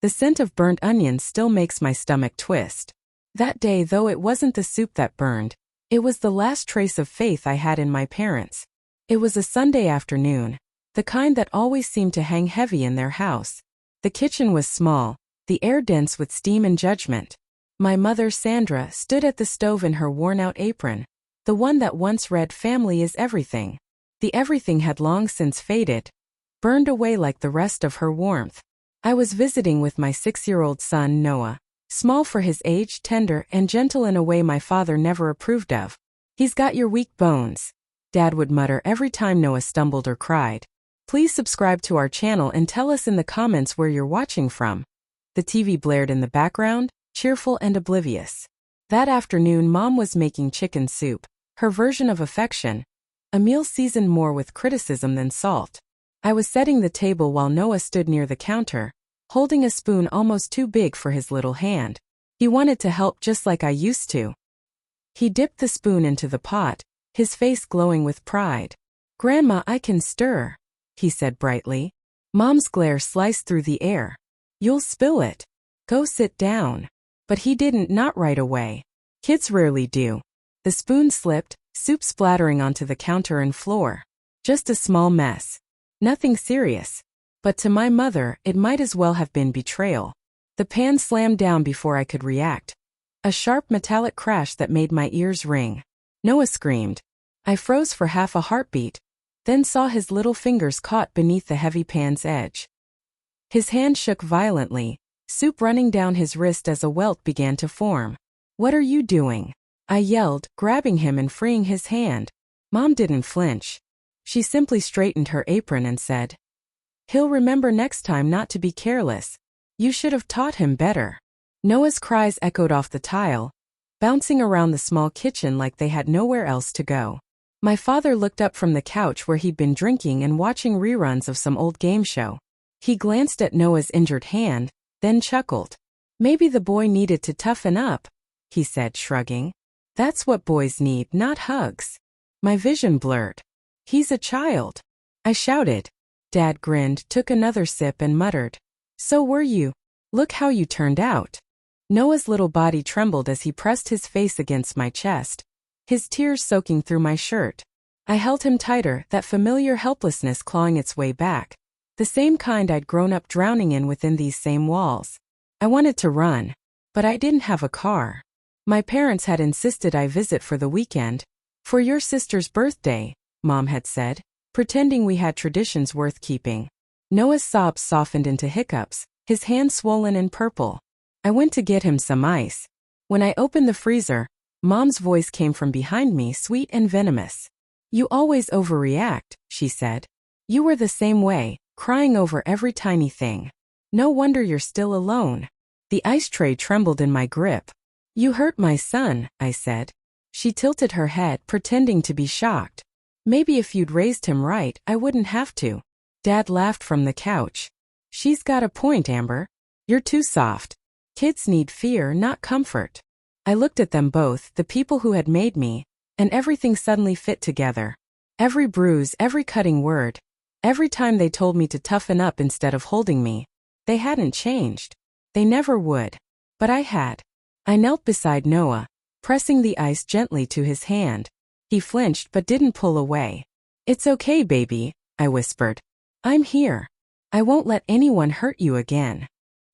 The scent of burnt onions still makes my stomach twist. That day, though, it wasn't the soup that burned. It was the last trace of faith I had in my parents. It was a Sunday afternoon, the kind that always seemed to hang heavy in their house. The kitchen was small, the air dense with steam and judgment. My mother, Sandra, stood at the stove in her worn-out apron, the one that once read "Family is everything." The everything had long since faded, burned away like the rest of her warmth. I was visiting with my 6-year-old son, Noah. Small for his age, tender and gentle in a way my father never approved of. "He's got your weak bones," Dad would mutter every time Noah stumbled or cried. Please subscribe to our channel and tell us in the comments where you're watching from. The TV blared in the background, cheerful and oblivious. That afternoon, Mom was making chicken soup, her version of affection, a meal seasoned more with criticism than salt. I was setting the table while Noah stood near the counter, holding a spoon almost too big for his little hand. He wanted to help just like I used to. He dipped the spoon into the pot, his face glowing with pride. "Grandma, I can stir," he said brightly. Mom's glare sliced through the air. "You'll spill it. Go sit down." But he didn't, not right away. Kids rarely do. The spoon slipped, soup splattering onto the counter and floor. Just a small mess. Nothing serious. But to my mother, it might as well have been betrayal. The pan slammed down before I could react. A sharp metallic crash that made my ears ring. Noah screamed. I froze for half a heartbeat, then saw his little fingers caught beneath the heavy pan's edge. His hand shook violently, soup running down his wrist as a welt began to form. "What are you doing?" I yelled, grabbing him and freeing his hand. Mom didn't flinch. She simply straightened her apron and said, "He'll remember next time not to be careless. You should have taught him better." Noah's cries echoed off the tile, bouncing around the small kitchen like they had nowhere else to go. My father looked up from the couch where he'd been drinking and watching reruns of some old game show. He glanced at Noah's injured hand, then chuckled. "Maybe the boy needed to toughen up," he said, shrugging. "That's what boys need, not hugs." My vision blurred. "He's a child," I shouted. Dad grinned, took another sip and muttered, "So were you. Look how you turned out." Noah's little body trembled as he pressed his face against my chest, his tears soaking through my shirt. I held him tighter, that familiar helplessness clawing its way back, the same kind I'd grown up drowning in within these same walls. I wanted to run, but I didn't have a car. My parents had insisted I visit for the weekend. "For your sister's birthday," Mom had said, pretending we had traditions worth keeping. Noah's sobs softened into hiccups, his hand swollen and purple. I went to get him some ice. When I opened the freezer, Mom's voice came from behind me, sweet and venomous. "You always overreact," she said. "You were the same way, crying over every tiny thing. No wonder you're still alone." The ice tray trembled in my grip. "You hurt my son," I said. She tilted her head, pretending to be shocked. "Maybe if you'd raised him right, I wouldn't have to." Dad laughed from the couch. "She's got a point, Amber. You're too soft. Kids need fear, not comfort." I looked at them both, the people who had made me, and everything suddenly fit together. Every bruise, every cutting word, every time they told me to toughen up instead of holding me. They hadn't changed. They never would. But I had. I knelt beside Noah, pressing the ice gently to his hand. He flinched but didn't pull away. "It's okay, baby," I whispered. "I'm here. I won't let anyone hurt you again."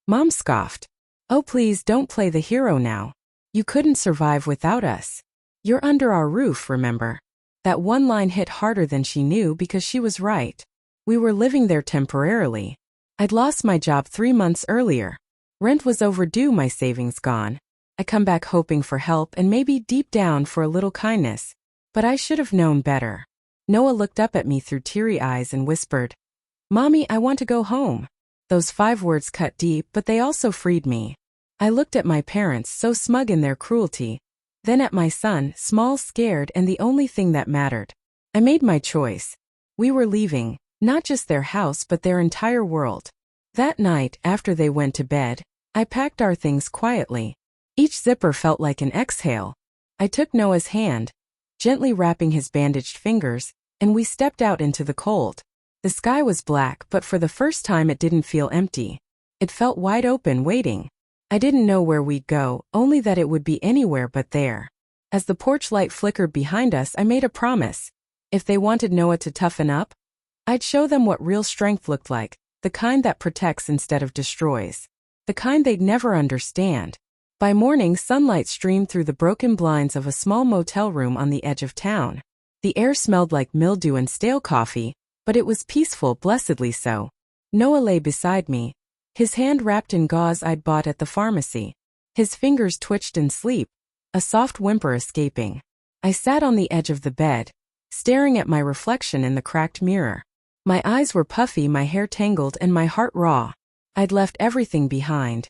Mom scoffed. "Oh, please don't play the hero now. You couldn't survive without us. You're under our roof, remember?" That one line hit harder than she knew because she was right. We were living there temporarily. I'd lost my job 3 months earlier. Rent was overdue, my savings gone. I come back hoping for help and maybe deep down for a little kindness. But I should have known better. Noah looked up at me through teary eyes and whispered, "Mommy, I want to go home." Those 5 words cut deep, but they also freed me. I looked at my parents, so smug in their cruelty, then at my son, small, scared, and the only thing that mattered. I made my choice. We were leaving, not just their house but their entire world. That night, after they went to bed, I packed our things quietly. Each zipper felt like an exhale. I took Noah's hand, gently wrapping his bandaged fingers, and we stepped out into the cold. The sky was black, but for the first time it didn't feel empty. It felt wide open, waiting. I didn't know where we'd go, only that it would be anywhere but there. As the porch light flickered behind us, I made a promise. If they wanted Noah to toughen up, I'd show them what real strength looked like, the kind that protects instead of destroys. The kind they'd never understand. By morning, sunlight streamed through the broken blinds of a small motel room on the edge of town. The air smelled like mildew and stale coffee, but it was peaceful, blessedly so. Noah lay beside me, his hand wrapped in gauze I'd bought at the pharmacy. His fingers twitched in sleep, a soft whimper escaping. I sat on the edge of the bed, staring at my reflection in the cracked mirror. My eyes were puffy, my hair tangled, and my heart raw. I'd left everything behind.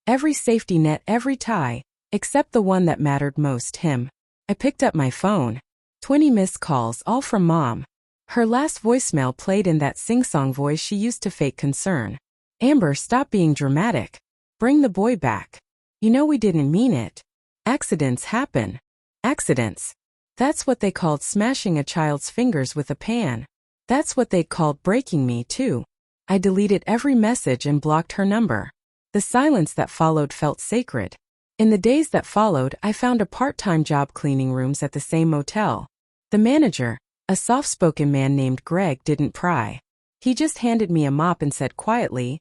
Every safety net, every tie, except the one that mattered most, him. I picked up my phone. 20 missed calls, all from Mom. Her last voicemail played in that sing-song voice she used to fake concern. Amber, stop being dramatic. Bring the boy back. You know we didn't mean it. Accidents happen. Accidents. That's what they called smashing a child's fingers with a pan. That's what they called breaking me, too. I deleted every message and blocked her number. The silence that followed felt sacred. In the days that followed, I found a part-time job cleaning rooms at the same motel. The manager, a soft-spoken man named Greg, didn't pry. He just handed me a mop and said quietly,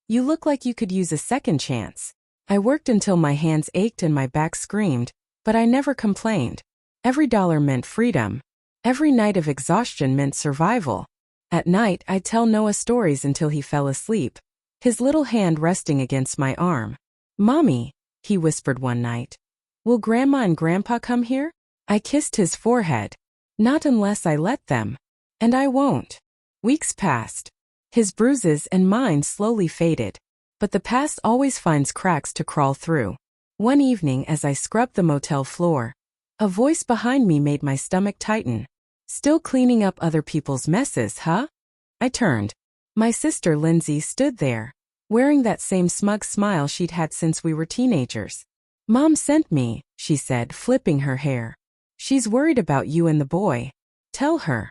"You look like you could use a second chance." I worked until my hands ached and my back screamed, but I never complained. Every dollar meant freedom. Every night of exhaustion meant survival. At night, I'd tell Noah stories until he fell asleep, his little hand resting against my arm. "Mommy," he whispered one night, "will Grandma and Grandpa come here?" I kissed his forehead. "Not unless I let them. And I won't." Weeks passed. His bruises and mine slowly faded. But the past always finds cracks to crawl through. One evening, as I scrubbed the motel floor, a voice behind me made my stomach tighten. "Still cleaning up other people's messes, huh?" I turned. My sister Lindsay stood there, wearing that same smug smile she'd had since we were teenagers. "Mom sent me," she said, flipping her hair. "She's worried about you and the boy. Tell her."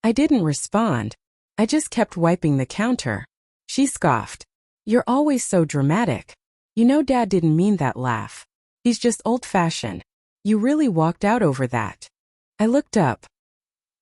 I didn't respond. I just kept wiping the counter. She scoffed. "You're always so dramatic. You know Dad didn't mean that." Laugh. "He's just old-fashioned. You really walked out over that." I looked up.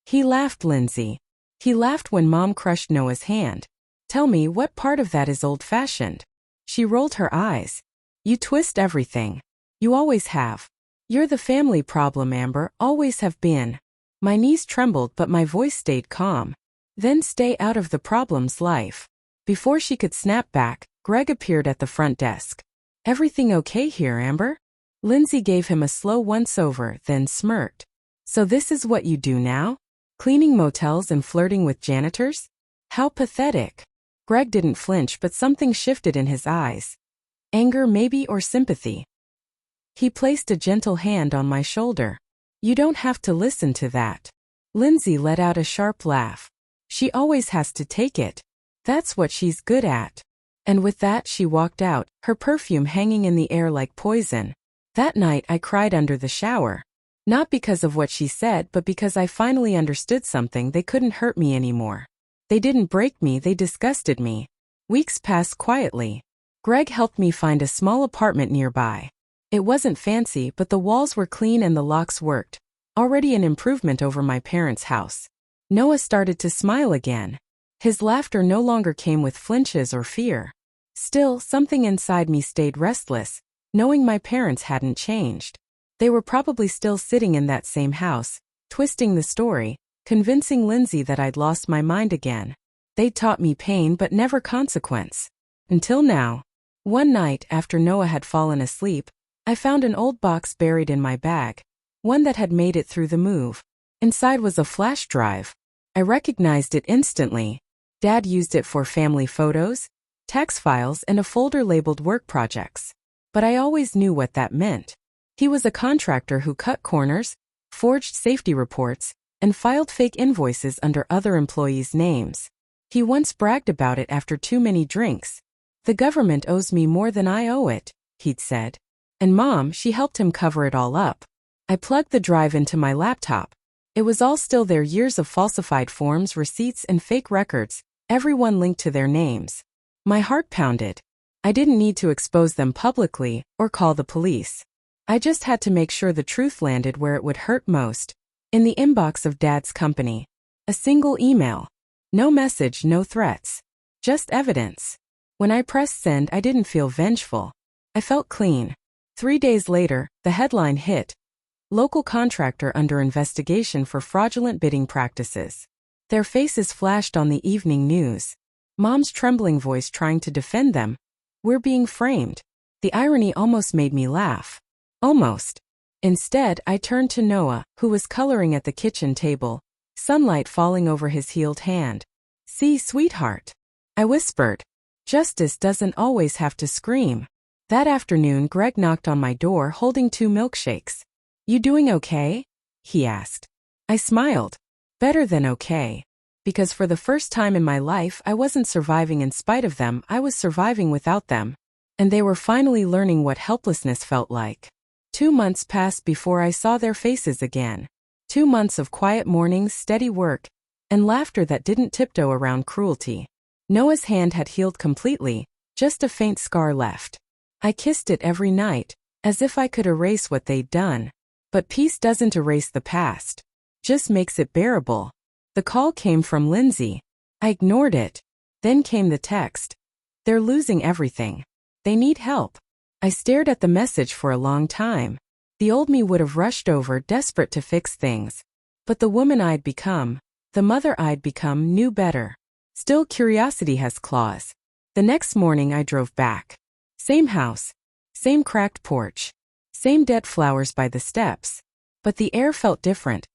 He laughed, Lindsay. He laughed when Mom crushed Noah's hand. "Tell me, what part of that is old-fashioned?" She rolled her eyes. "You twist everything. You always have. You're the family problem, Amber, always have been." My knees trembled, but my voice stayed calm. "Then stay out of the problem's life." Before she could snap back, Greg appeared at the front desk. "Everything okay here, Amber?" Lindsay gave him a slow once-over, then smirked. "So this is what you do now? Cleaning motels and flirting with janitors? How pathetic." Greg didn't flinch, but something shifted in his eyes. Anger maybe, or sympathy. He placed a gentle hand on my shoulder. "You don't have to listen to that." Lindsay let out a sharp laugh. "She always has to take it. That's what she's good at." And with that she walked out, her perfume hanging in the air like poison. That night I cried under the shower. Not because of what she said, but because I finally understood something. They couldn't hurt me anymore. They didn't break me, they disgusted me. Weeks passed quietly. Greg helped me find a small apartment nearby. It wasn't fancy, but the walls were clean and the locks worked. Already an improvement over my parents' house. Noah started to smile again. His laughter no longer came with flinches or fear. Still, something inside me stayed restless, knowing my parents hadn't changed. They were probably still sitting in that same house, twisting the story, convincing Lindsay that I'd lost my mind again. They'd taught me pain but never consequence. Until now. One night, after Noah had fallen asleep, I found an old box buried in my bag, one that had made it through the move. Inside was a flash drive. I recognized it instantly. Dad used it for family photos, tax files, and a folder labeled work projects. But I always knew what that meant. He was a contractor who cut corners, forged safety reports, and filed fake invoices under other employees' names. He once bragged about it after too many drinks. "The government owes me more than I owe it," he'd said. And Mom, she helped him cover it all up. I plugged the drive into my laptop. It was all still there, years of falsified forms, receipts, and fake records, everyone linked to their names. My heart pounded. I didn't need to expose them publicly or call the police. I just had to make sure the truth landed where it would hurt most. In the inbox of Dad's company. A single email. No message, no threats. Just evidence. When I pressed send, I didn't feel vengeful. I felt clean. 3 days later, the headline hit. Local contractor under investigation for fraudulent bidding practices. Their faces flashed on the evening news. Mom's trembling voice trying to defend them. We're being framed. The irony almost made me laugh. Almost. Instead, I turned to Noah, who was coloring at the kitchen table, sunlight falling over his healed hand. See, sweetheart. I whispered. Justice doesn't always have to scream. That afternoon, Greg knocked on my door holding 2 milkshakes. You doing okay? He asked. I smiled. Better than okay. Because for the first time in my life, I wasn't surviving in spite of them, I was surviving without them. And they were finally learning what helplessness felt like. 2 months passed before I saw their faces again. 2 months of quiet mornings, steady work, and laughter that didn't tiptoe around cruelty. Noah's hand had healed completely, just a faint scar left. I kissed it every night, as if I could erase what they'd done. But peace doesn't erase the past. Just makes it bearable. The call came from Lindsay. I ignored it. Then came the text. They're losing everything. They need help. I stared at the message for a long time. The old me would have rushed over, desperate to fix things. But the woman I'd become, the mother I'd become, knew better. Still, curiosity has claws. The next morning I drove back. Same house. Same cracked porch. Same dead flowers by the steps. But the air felt different.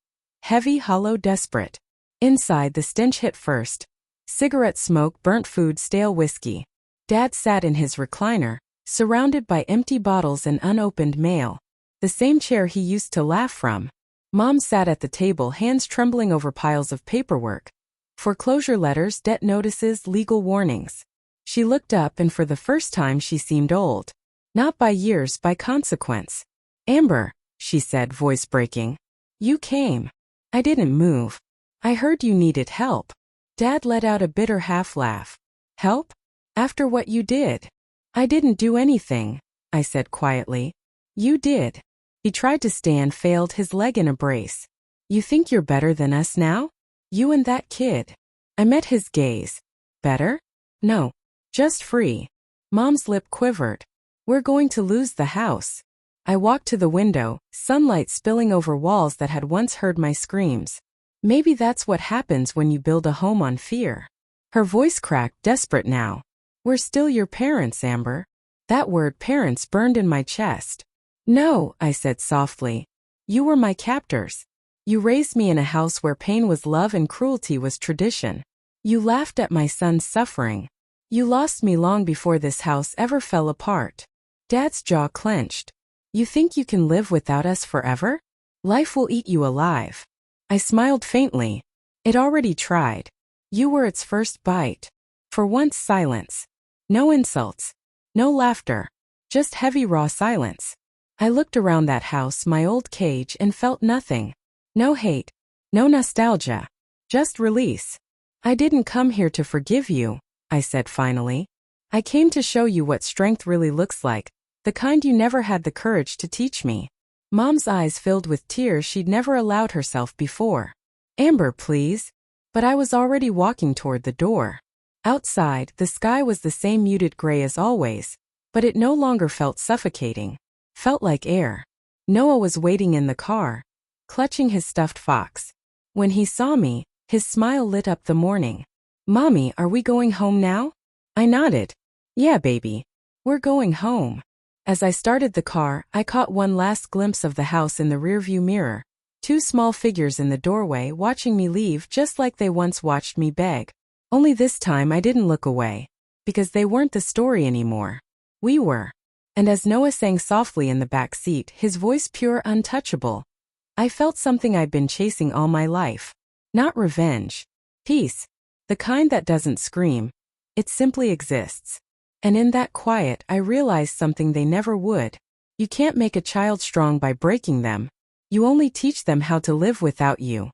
Heavy, hollow, desperate. Inside, the stench hit first. Cigarette smoke, burnt food, stale whiskey. Dad sat in his recliner, surrounded by empty bottles and unopened mail. The same chair he used to laugh from. Mom sat at the table, hands trembling over piles of paperwork. Foreclosure letters, debt notices, legal warnings. She looked up and for the first time she seemed old. Not by years, by consequence. Amber, she said, voice breaking. You came. I didn't move. I heard you needed help. Dad let out a bitter half-laugh. Help? After what you did? I didn't do anything, I said quietly. You did. He tried to stand, failed, his leg in a brace. You think you're better than us now? You and that kid. I met his gaze. Better? No. Just free. Mom's lip quivered. We're going to lose the house. I walked to the window, sunlight spilling over walls that had once heard my screams. Maybe that's what happens when you build a home on fear. Her voice cracked, desperate now. We're still your parents, Amber. That word parents burned in my chest. No, I said softly. You were my captors. You raised me in a house where pain was love and cruelty was tradition. You laughed at my son's suffering. You lost me long before this house ever fell apart. Dad's jaw clenched. You think you can live without us forever? Life will eat you alive. I smiled faintly. It already tried. You were its first bite. For once, silence. No insults. No laughter. Just heavy, raw silence. I looked around that house, my old cage, and felt nothing. No hate. No nostalgia. Just release. I didn't come here to forgive you, I said finally. I came to show you what strength really looks like, the kind you never had the courage to teach me. Mom's eyes filled with tears she'd never allowed herself before. Amber, please. But I was already walking toward the door. Outside, the sky was the same muted gray as always, but it no longer felt suffocating. Felt like air. Noah was waiting in the car, clutching his stuffed fox. When he saw me, his smile lit up the morning. Mommy, are we going home now? I nodded. Yeah, baby. We're going home. As I started the car, I caught one last glimpse of the house in the rearview mirror. 2 small figures in the doorway watching me leave just like they once watched me beg. Only this time I didn't look away. Because they weren't the story anymore. We were. And as Noah sang softly in the back seat, his voice pure, untouchable, I felt something I'd been chasing all my life. Not revenge. Peace. The kind that doesn't scream. It simply exists. And in that quiet, I realized something they never would. You can't make a child strong by breaking them. You only teach them how to live without you.